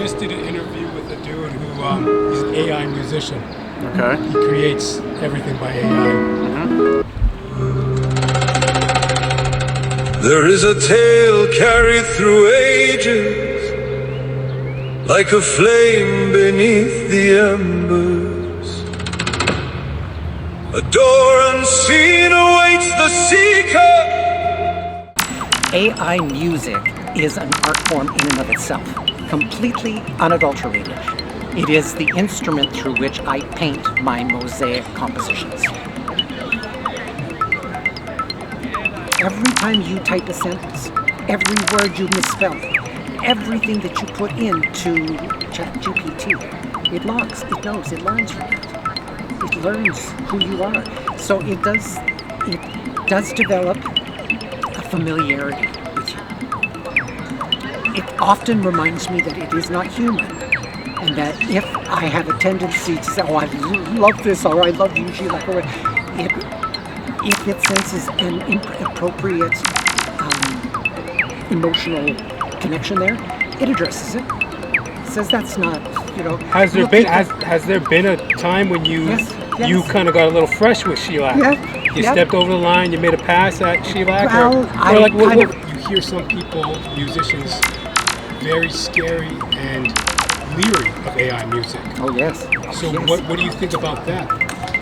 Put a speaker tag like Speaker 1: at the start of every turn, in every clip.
Speaker 1: just did an interview with a dude who is an AI musician.
Speaker 2: Okay.
Speaker 1: He creates everything by AI.
Speaker 3: There is a tale carried through ages, like a flame beneath the embers. A door unseen awaits the seeker.
Speaker 4: AI music is an art form in and of itself, completely unadulterated. It is the instrument through which I paint my mosaic compositions. Every time you type a sentence, every word you misspell, everything that you put into ChatGPT, it logs, it knows, it learns from it. It learns who you are. So it does develop a familiarity with you. It often reminds me that it is not human, and that if I have a tendency to say, oh, I love this, or I love you, Sheila, or if it senses an inappropriate emotional connection there, it addresses it. It says that's not,
Speaker 1: Has there been a time when you kind of got a little fresh with Sheila?
Speaker 4: Yeah.
Speaker 1: You stepped over the line, you made a pass at Sheila?
Speaker 4: Well,
Speaker 1: you hear some people, musicians, very scary and leery of AI music.
Speaker 4: Oh, yes.
Speaker 1: So
Speaker 4: yes.
Speaker 1: what do you think about that?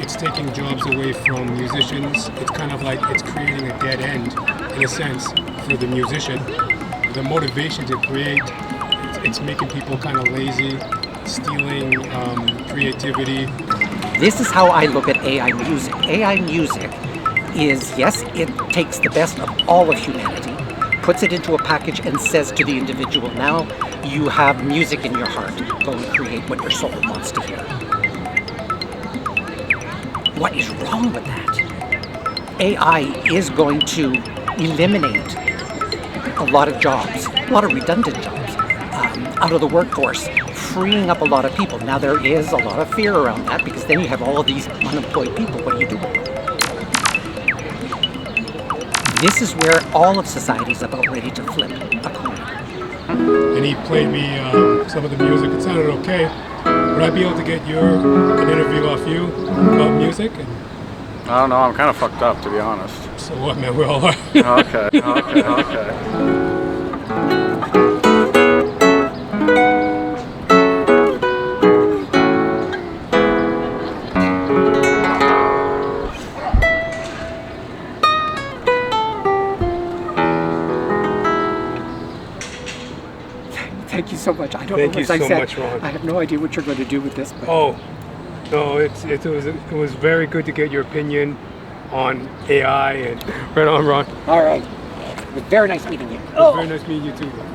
Speaker 1: It's taking jobs away from musicians. It's kind of like it's creating a dead end, in a sense, for the musician. The motivation to create, it's making people kind of lazy, stealing creativity.
Speaker 4: This is how I look at AI music. AI music is, yes, it takes the best of all of humanity, puts it into a package and says to the individual, now you have music in your heart. Go and create what your soul wants to hear. What is wrong with that? AI is going to eliminate a lot of jobs, a lot of redundant jobs out of the workforce, freeing up a lot of people. Now there is a lot of fear around that because then you have all of these unemployed people. What do you do with them? This is where all of society is about ready to flip a coin.
Speaker 1: And he played me some of the music. It sounded okay. Would I be able to get an interview off you about music?
Speaker 2: I don't know, I'm kind of fucked up, to be honest.
Speaker 1: So what, man? We all are.
Speaker 2: Okay.
Speaker 4: Thank you so much. I don't
Speaker 1: Thank
Speaker 4: know
Speaker 1: you
Speaker 4: what I
Speaker 1: so
Speaker 4: said.
Speaker 1: much, Ron.
Speaker 4: I have no idea what you're going to do with this. But
Speaker 1: Oh, no, it was very good to get your opinion on AI and right on, Ron.
Speaker 4: all right. It was very nice meeting you.
Speaker 1: It was very nice meeting you too, Ron.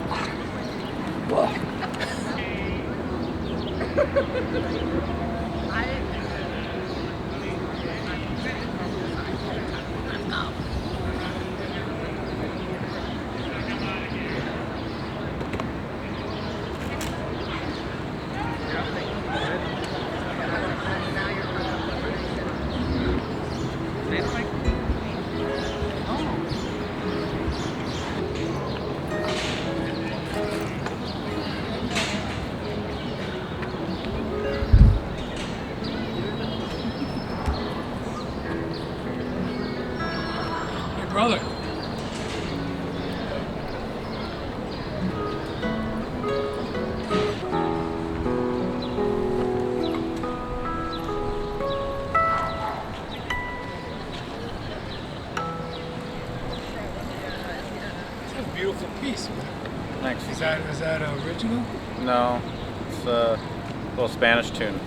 Speaker 1: Brother. It's a beautiful piece, man.
Speaker 2: Thanks.
Speaker 1: Is that original?
Speaker 2: No, it's a little Spanish tune.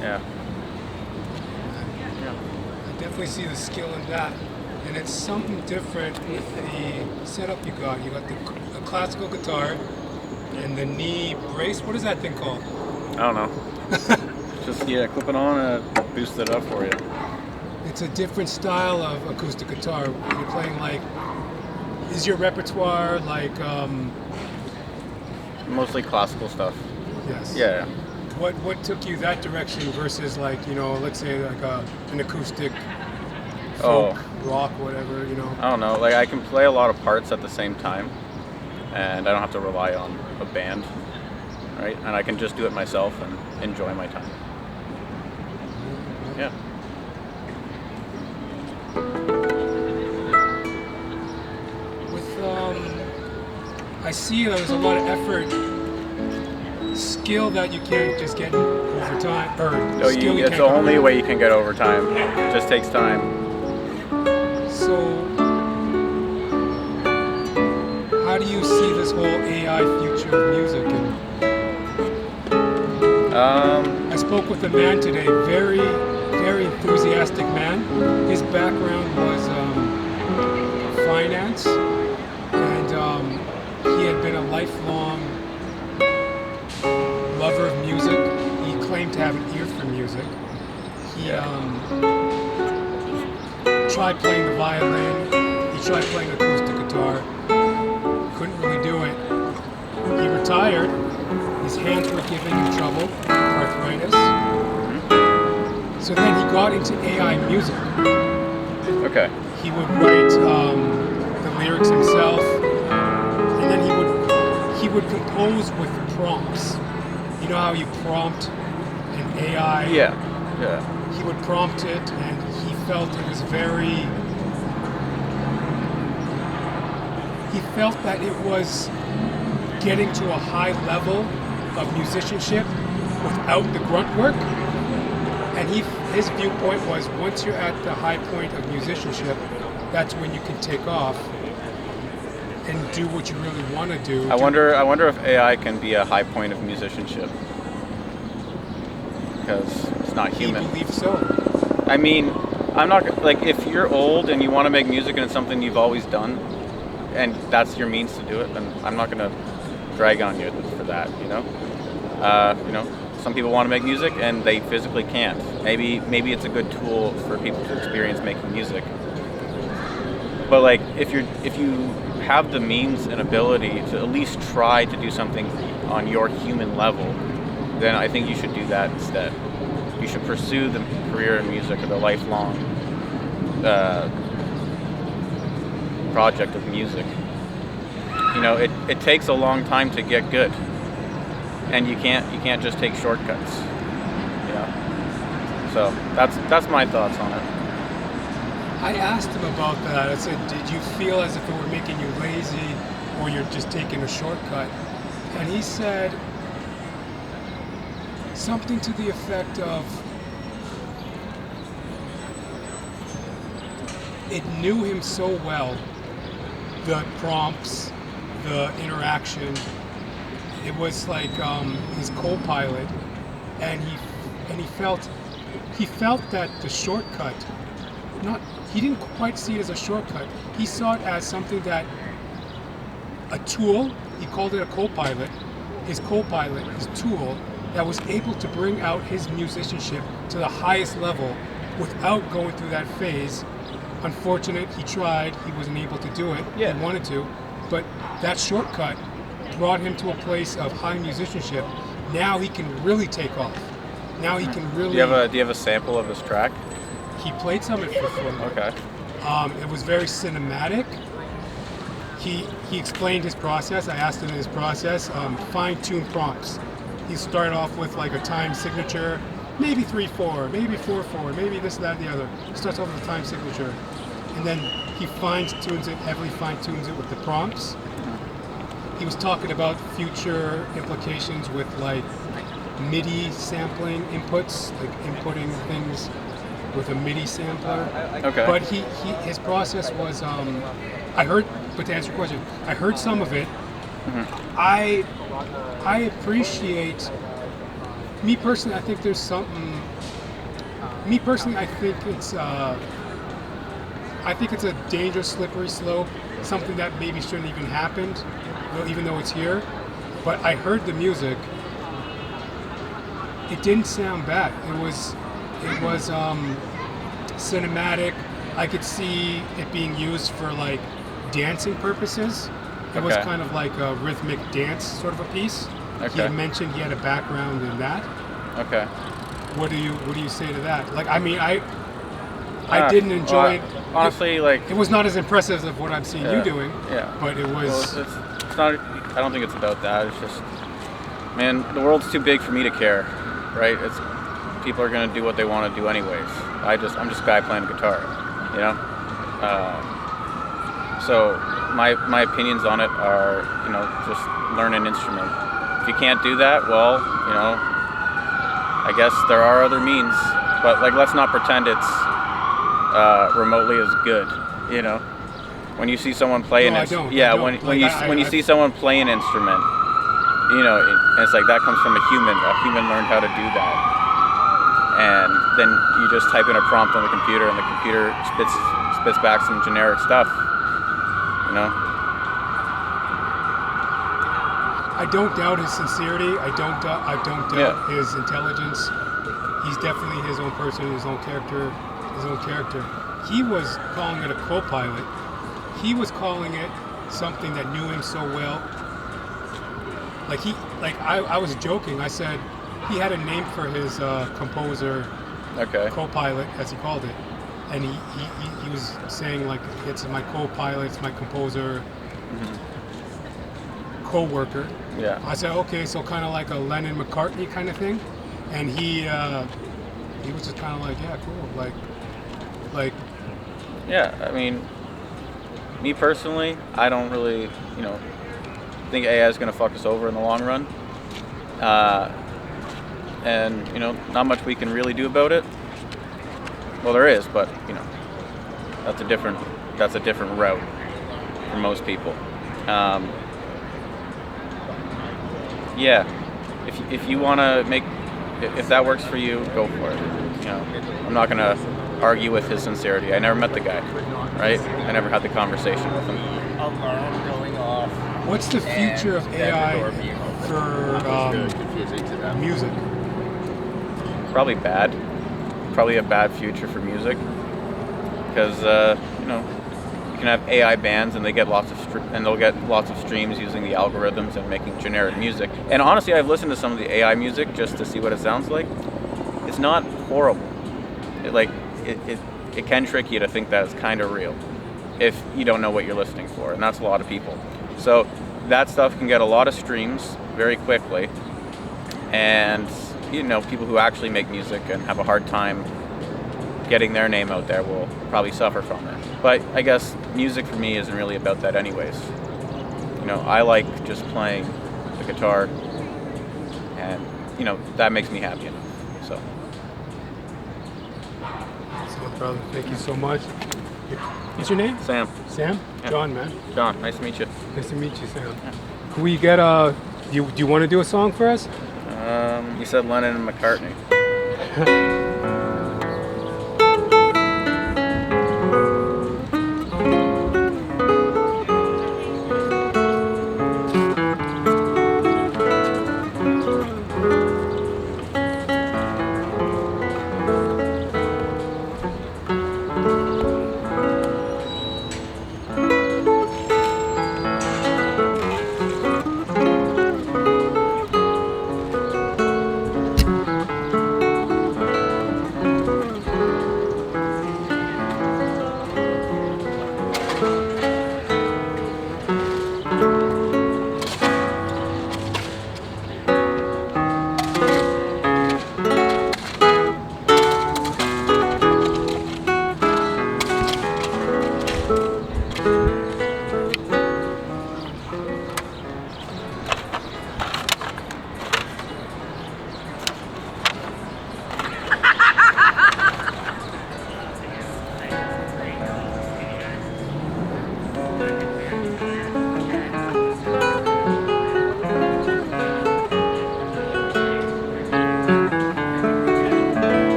Speaker 2: Yeah.
Speaker 1: I definitely see the skill in that. And it's something different with the setup you got. You got the classical guitar and the knee brace. What is that thing called?
Speaker 2: I don't know. Just, clip it on and boost it up for you.
Speaker 1: It's a different style of acoustic guitar. You're playing is your repertoire
Speaker 2: Mostly classical stuff.
Speaker 1: Yes.
Speaker 2: Yeah.
Speaker 1: What took you that direction versus let's say an acoustic folk, rock, whatever,
Speaker 2: I don't know. I can play a lot of parts at the same time, and I don't have to rely on a band. right? And I can just do it myself and enjoy my time. Yeah.
Speaker 1: I see there's a lot of effort, skill that you can't just get over time, or
Speaker 2: No,
Speaker 1: skill you
Speaker 2: it's
Speaker 1: can't
Speaker 2: the only way you can get overtime. It just takes time.
Speaker 1: So, how do you see this whole AI future of music? And I spoke with a man today, very, very enthusiastic man. His background was finance, and he had been a lifelong lover of music. He claimed to have an ear for music. He tried playing the violin. He tried playing acoustic guitar. Couldn't really do it. He retired. His hands were giving him trouble, arthritis. So then he got into AI music.
Speaker 2: Okay.
Speaker 1: He would write the lyrics himself, and then he would compose with prompts. You know how you prompt an AI?
Speaker 2: Yeah.
Speaker 1: He would prompt it, and he felt it was very. He felt that it was getting to a high level of musicianship without the grunt work. And his viewpoint was, once you're at the high point of musicianship, that's when you can take off and do what you really want to do.
Speaker 2: I wonder if AI can be a high point of musicianship, because it's not human.
Speaker 1: I believe so.
Speaker 2: I mean, I'm not like, if you're old and you want to make music and it's something you've always done, and that's your means to do it, then I'm not gonna drag on you for that. You know, some people want to make music and they physically can't. Maybe it's a good tool for people to experience making music. But like, if you have the means and ability to at least try to do something on your human level, then I think you should do that instead. You should pursue the career in music or the lifelong project of music. You know, it takes a long time to get good, and you can't just take shortcuts. You know, so that's my thoughts on it.
Speaker 1: I asked him about that. I said, did you feel as if it were making you lazy, or you're just taking a shortcut? And he said something to the effect of, it knew him so well, the prompts, the interaction. It was like his co-pilot, and he felt that the shortcut, he didn't quite see it as a shortcut. He saw it as something that, a tool. He called it a co-pilot. His co-pilot, his tool, that was able to bring out his musicianship to the highest level without going through that phase. Unfortunate, he tried, he wasn't able to do it.
Speaker 2: Yeah.
Speaker 1: He wanted to, but that shortcut brought him to a place of high musicianship. Now he can really take off. Now he can really.
Speaker 2: Do you have a sample of his track?
Speaker 1: He played some of it for fun.
Speaker 2: Okay.
Speaker 1: It was very cinematic. He explained his process. I asked him his process. Fine-tuned prompts. He started off with like a time signature, maybe 3/4, maybe 4/4, maybe this, that, the other. He starts off with a time signature, and then he fine-tunes it, heavily fine-tunes it with the prompts. He was talking about future implications with like MIDI sampling inputs, like inputting things with a MIDI sampler.
Speaker 2: Okay.
Speaker 1: But his process was, I heard, but to answer your question, I heard some of it.
Speaker 2: Mm-hmm.
Speaker 1: I appreciate, me personally, I think there's something, me personally, I think it's a dangerous, slippery slope, something that maybe shouldn't even happen, even though it's here. But I heard the music. It didn't sound bad. It was cinematic. I could see it being used for like dancing purposes. It was
Speaker 2: Okay.
Speaker 1: kind of like a rhythmic dance sort of a piece. He
Speaker 2: Okay.
Speaker 1: had mentioned he had a background in that.
Speaker 2: Okay.
Speaker 1: What do you say to that? Like, I mean, I didn't enjoy it.
Speaker 2: Honestly, like,
Speaker 1: It was not as impressive as what I'm seeing you doing.
Speaker 2: Yeah.
Speaker 1: But it was.
Speaker 2: Well, it's not. I don't think it's about that. It's just Man, the world's too big for me to care, right? It's people are gonna do what they want to do anyways. I'm just a guy playing guitar, you know. So my opinions on it are, just learn an instrument. If you can't do that, well, I guess there are other means. But like, let's not pretend it's remotely as good, When you see someone play when you see someone play an instrument, and it's like that comes from a human. A human learned how to do that, and then you just type in a prompt on the computer, and the computer spits back some generic stuff,
Speaker 1: I don't doubt his sincerity. I don't doubt his intelligence. He's definitely his own person, his own character. He was calling it a co-pilot. He was calling it something that knew him so well. I was joking. I said he had a name for his composer, co-pilot, as he called it, and he was saying like, it's my co-pilot, it's my composer, co-worker.
Speaker 2: Yeah.
Speaker 1: I said, okay, so kind of like a Lennon-McCartney kind of thing, and he was just kind of like, yeah, cool, like.
Speaker 2: Yeah, I mean, me personally, I don't really, think AI is going to fuck us over in the long run. And, not much we can really do about it. Well, there is, but, that's a different route for most people. Yeah, if you want to if that works for you, go for it. I'm not going to argue with his sincerity. I never met the guy, right? I never had the conversation with him.
Speaker 5: Alarm going off.
Speaker 1: What's the future of AI for music?
Speaker 2: Probably bad. Probably a bad future for music, because you can have AI bands and they'll get lots of streams using the algorithms and making generic music. And honestly, I've listened to some of the AI music just to see what it sounds like. It's not horrible. It can trick you to think that it's kind of real if you don't know what you're listening for, and that's a lot of people. So that stuff can get a lot of streams very quickly, and people who actually make music and have a hard time getting their name out there will probably suffer from it. But I guess music for me isn't really about that anyways. I like just playing the guitar, and that makes me happy enough. So
Speaker 1: Brother, thank you so much. What's your name?
Speaker 2: Sam.
Speaker 1: Sam?
Speaker 2: Yeah.
Speaker 1: John, man.
Speaker 2: John, nice to meet you.
Speaker 1: Nice to meet you, Sam. Can we get do you want to do a song for us?
Speaker 2: You said Lennon and McCartney.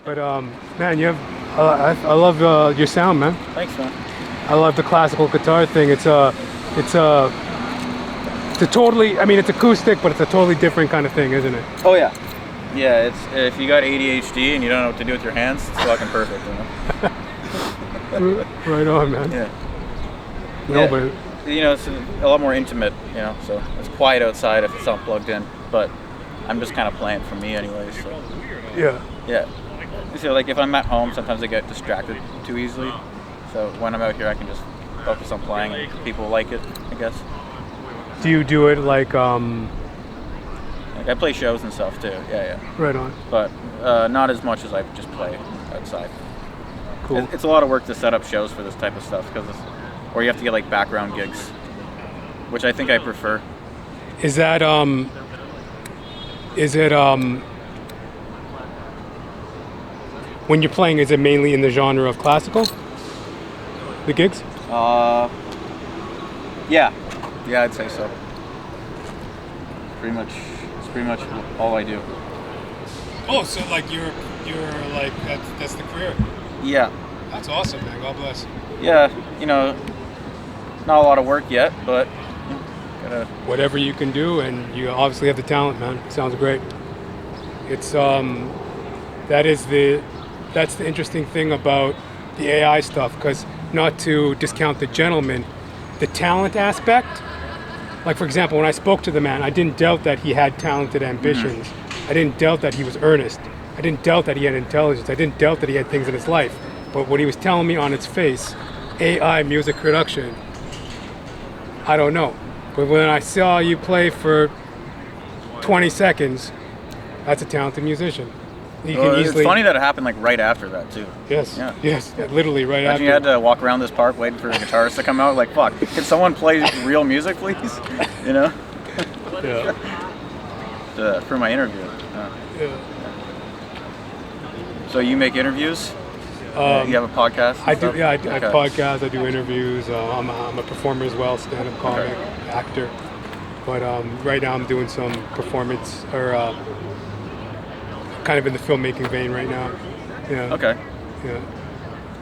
Speaker 1: But man, you have I love your sound, man.
Speaker 2: Thanks, man.
Speaker 1: I love the classical guitar thing. It's a totally, I mean, it's acoustic, but it's a totally different kind of thing, isn't it?
Speaker 2: Oh yeah. Yeah, it's if you got ADHD and you don't know what to do with your hands, it's fucking perfect, you know.
Speaker 1: Right on, man.
Speaker 2: Yeah.
Speaker 1: No,
Speaker 2: Yeah.
Speaker 1: but
Speaker 2: You know, it's a lot more intimate, you know, so it's quiet outside if it's not plugged in, but I'm just kind of playing for me anyway, so.
Speaker 1: yeah.
Speaker 2: Yeah. So like if I'm at home, sometimes I get distracted too easily. So when I'm out here, I can just focus on playing and people like it, I guess.
Speaker 1: Do you do it like
Speaker 2: Like I play shows and stuff too, yeah.
Speaker 1: right on?
Speaker 2: But not as much as I just play outside.
Speaker 1: Cool.
Speaker 2: It's a lot of work to set up shows for this type of stuff, or you have to get like background gigs, which I think I prefer.
Speaker 1: Is that when you're playing, is it mainly in the genre of classical? The gigs?
Speaker 2: Yeah, I'd say so. It's pretty much all I do.
Speaker 1: Oh, so like you're like that's the career.
Speaker 2: Yeah,
Speaker 1: That's awesome, man. God bless.
Speaker 2: yeah. You know, not a lot of work yet, but gotta.
Speaker 1: Whatever you can do, and you obviously have the talent, man. Sounds great. It's that's the interesting thing about the AI stuff, because not to discount the gentleman, the talent aspect. Like for example, when I spoke to the man, I didn't doubt that he had talented ambitions. I didn't doubt that he was earnest. I didn't doubt that he had intelligence. I didn't doubt that he had things in his life. But what he was telling me on its face, AI music production, I don't know. But when I saw you play for 20 seconds, that's a talented musician. You can
Speaker 2: It's
Speaker 1: easily.
Speaker 2: funny that it happened like right after that too.
Speaker 1: Yes.
Speaker 2: Yeah.
Speaker 1: Yes. Literally right
Speaker 2: Imagine
Speaker 1: after.
Speaker 2: you had to walk around this park waiting for the guitarist to come out. Like, fuck, can someone play real music, please? You know,
Speaker 1: Yeah.
Speaker 2: for my interview.
Speaker 1: Yeah.
Speaker 2: So you make interviews? You have a podcast? and
Speaker 1: I do.
Speaker 2: stuff?
Speaker 1: Yeah. I
Speaker 2: Okay.
Speaker 1: podcast. I do interviews. I'm a performer as well, stand-up comic, actor. But right now I'm doing some performance or kind of in the filmmaking vein right now. Yeah.
Speaker 2: Okay.
Speaker 1: Yeah.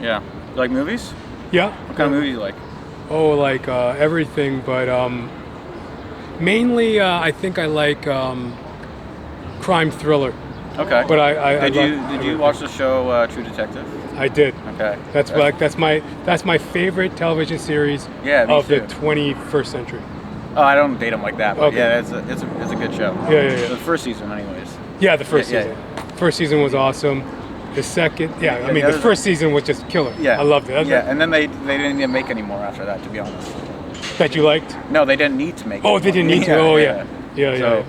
Speaker 2: Yeah. You like movies?
Speaker 1: Yeah.
Speaker 2: What kind of movie do you like?
Speaker 1: Oh, like everything, but mainly I think I like crime thriller.
Speaker 2: Okay.
Speaker 1: But I
Speaker 2: Did
Speaker 1: love
Speaker 2: you
Speaker 1: everything.
Speaker 2: watch the show True Detective?
Speaker 1: I did.
Speaker 2: Okay.
Speaker 1: That's
Speaker 2: Yeah.
Speaker 1: like that's my favorite television series
Speaker 2: Yeah, me
Speaker 1: of the
Speaker 2: too.
Speaker 1: 21st century.
Speaker 2: Oh, I don't date them like that, but
Speaker 1: Okay.
Speaker 2: yeah, it's a good show.
Speaker 1: Yeah.
Speaker 2: The first season, anyways.
Speaker 1: Yeah, the first
Speaker 2: Yeah,
Speaker 1: season. First season was awesome. The second, I mean,
Speaker 2: the
Speaker 1: the
Speaker 2: other-
Speaker 1: first season was just killer.
Speaker 2: Yeah.
Speaker 1: I loved it.
Speaker 2: Yeah, and then they didn't even make any more after that, to be honest.
Speaker 1: That you liked?
Speaker 2: No, they didn't need to make.
Speaker 1: Oh,
Speaker 2: any
Speaker 1: they didn't
Speaker 2: more.
Speaker 1: need to. Oh, yeah. Yeah.
Speaker 2: So,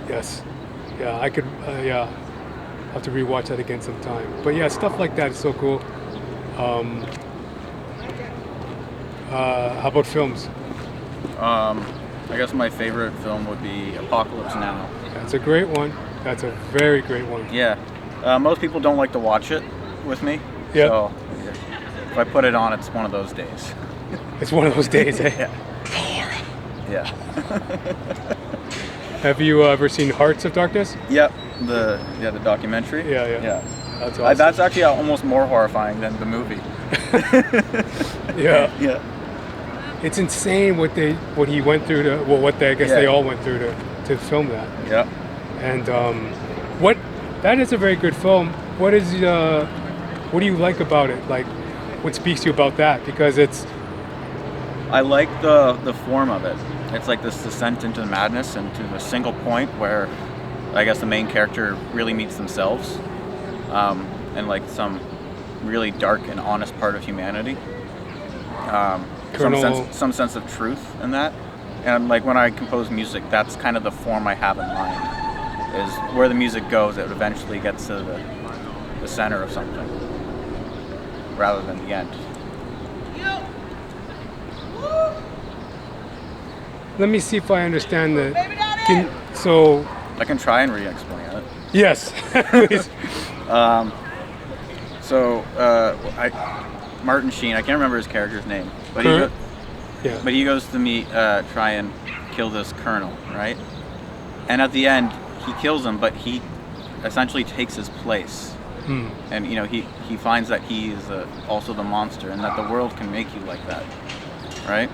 Speaker 1: Yes. Yeah, I could. Yeah, I'll have to rewatch that again sometime. But yeah, stuff like that is so cool. How about films?
Speaker 2: I guess my favorite film would be Apocalypse Now.
Speaker 1: That's a great one. That's a very great one.
Speaker 2: Yeah. Most people don't like to watch it with me.
Speaker 1: Yeah.
Speaker 2: So if I put it on, it's one of those days.
Speaker 1: It's one of those days. Eh?
Speaker 2: Yeah.
Speaker 1: Have you ever seen Hearts of Darkness?
Speaker 2: Yep. The documentary.
Speaker 1: Yeah. That's awesome.
Speaker 2: That's actually almost more horrifying than the movie.
Speaker 1: Yeah.
Speaker 2: Yeah.
Speaker 1: It's insane what he went through to I guess they
Speaker 2: Yeah.
Speaker 1: all went through to film that.
Speaker 2: Yeah.
Speaker 1: And that is a very good film. What do you like about it? Like, what speaks to you about that? Because it's
Speaker 2: I like the form of it. It's like this descent into madness and to a single point where I guess the main character really meets themselves, and like some really dark and honest part of humanity. Some sense of truth in that. And like when I compose music, that's kind of the form I have in mind. Is where the music goes, it eventually gets to the center of something, rather than the end.
Speaker 1: Let me see if I understand so
Speaker 2: I can try and re-explain it.
Speaker 1: yes, please.
Speaker 2: Martin Sheen, I can't remember his character's name, but
Speaker 1: Kurt? Yeah.
Speaker 2: he goes to meet, try and kill this colonel, right? And at the end, he kills him, but he essentially takes his place. And you know, he finds that he is also the monster, and that the world can make you like that, right?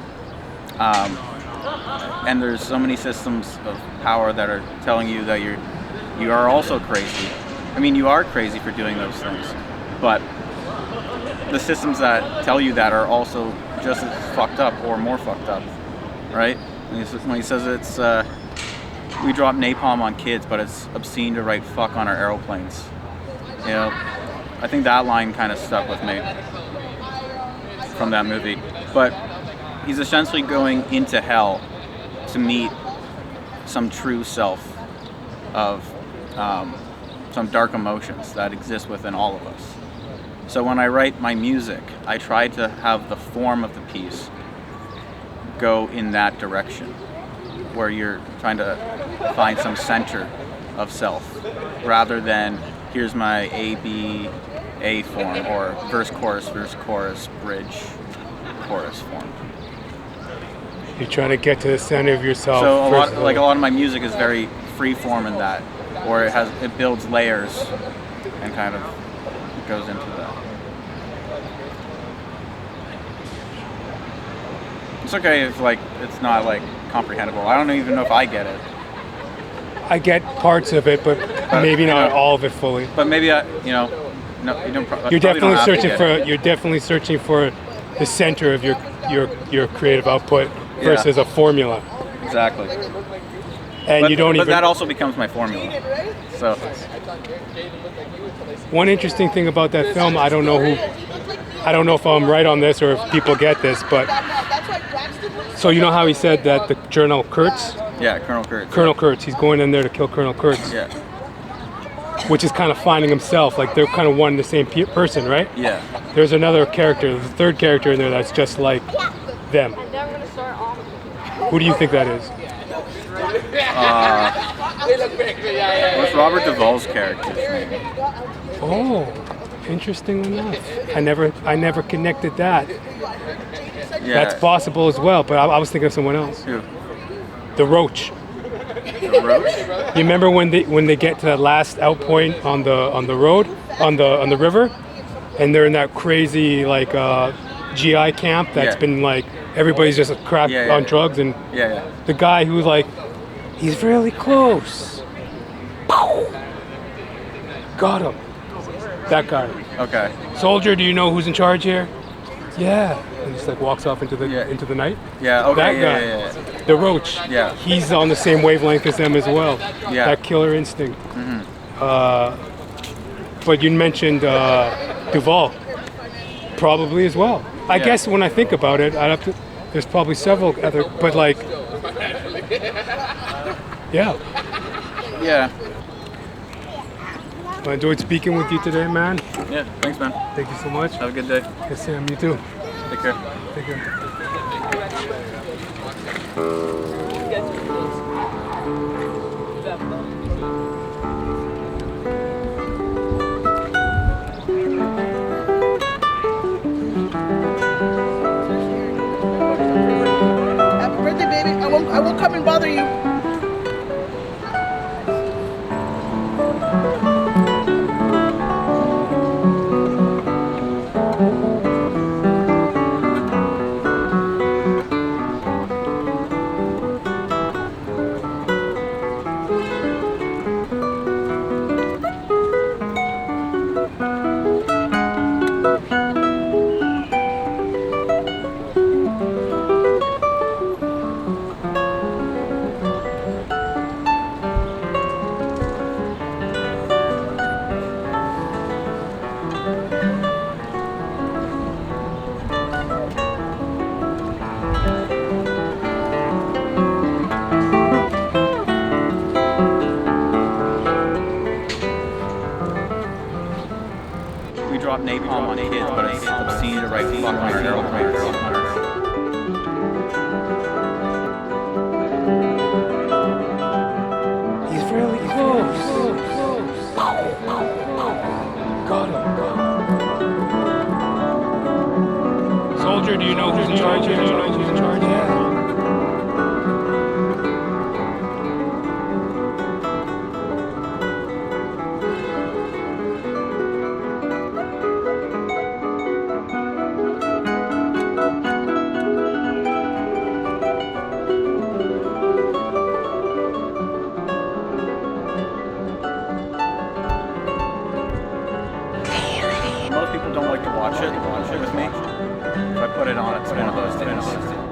Speaker 2: And there's so many systems of power that are telling you that you are also crazy. I mean, you are crazy for doing those things, but the systems that tell you that are also just as fucked up or more fucked up, right? When he says it's we drop napalm on kids, but it's obscene to write fuck on our aeroplanes. You know, I think that line kind of stuck with me from that movie. But he's essentially going into hell to meet some true self of some dark emotions that exist within all of us. So when I write my music, I try to have the form of the piece go in that direction, where you're trying to find some center of self, rather than here's my A form, or verse, chorus, bridge, chorus form.
Speaker 1: You're trying to get to the center of yourself.
Speaker 2: So a lot of my music is very free form in that, or it builds layers and kind of goes into that. It's okay if it's not comprehensible. I don't even know if I get it.
Speaker 1: I get parts of it, but maybe not all of it fully.
Speaker 2: But maybe no, you don't.
Speaker 1: You're definitely searching for the center of your creative output versus a formula.
Speaker 2: Exactly.
Speaker 1: And
Speaker 2: but that also becomes my formula. So
Speaker 1: one interesting thing about that film, I don't know if I'm right on this or if people get this, but so you know how he said that the Colonel Kurtz?
Speaker 2: Yeah, Colonel Kurtz.
Speaker 1: Colonel Kurtz, he's going in there to kill Colonel Kurtz.
Speaker 2: Yeah.
Speaker 1: Which is kind of finding himself, like they're kind of one and the same person, right?
Speaker 2: Yeah.
Speaker 1: There's another character, the third character in there that's just like them. Who do you think that is?
Speaker 2: What's Robert Duvall's character's name?
Speaker 1: Oh, interesting enough. I never connected that.
Speaker 2: Yeah.
Speaker 1: That's possible as well, but I was thinking of someone else.
Speaker 2: Who?
Speaker 1: The Roach.
Speaker 2: The Roach?
Speaker 1: You remember when they get to that last outpoint on the road, on the river, and they're in that crazy GI camp that's been everybody's just cracked on drugs, and the guy who's he's really close. Pow! Got him. That guy.
Speaker 2: Okay.
Speaker 1: Soldier, do you know who's in charge here? Yeah. And just walks off into the night.
Speaker 2: Yeah. Okay.
Speaker 1: That guy. The Roach.
Speaker 2: Yeah.
Speaker 1: He's on the same wavelength as them as well.
Speaker 2: Yeah.
Speaker 1: That killer instinct.
Speaker 2: Mm-hmm.
Speaker 1: But you mentioned Duvall, probably as well. I guess when I think about it, there's probably several other, but yeah.
Speaker 2: Yeah.
Speaker 1: I enjoyed speaking with you today, man.
Speaker 2: Yeah, thanks, man.
Speaker 1: Thank you so much.
Speaker 2: Have a good day.
Speaker 1: Yes, Sam, you too.
Speaker 2: Take care.
Speaker 1: Take care.
Speaker 6: Happy birthday, baby. I won't come and bother you.
Speaker 2: We drop napalm on kids, but it's obscene to write fuck on our aeroplanes.
Speaker 1: He's really close. Got him. Soldier, do you know who's in charge here? Yeah.
Speaker 2: watch it with me. If I put it on, it's one of those things.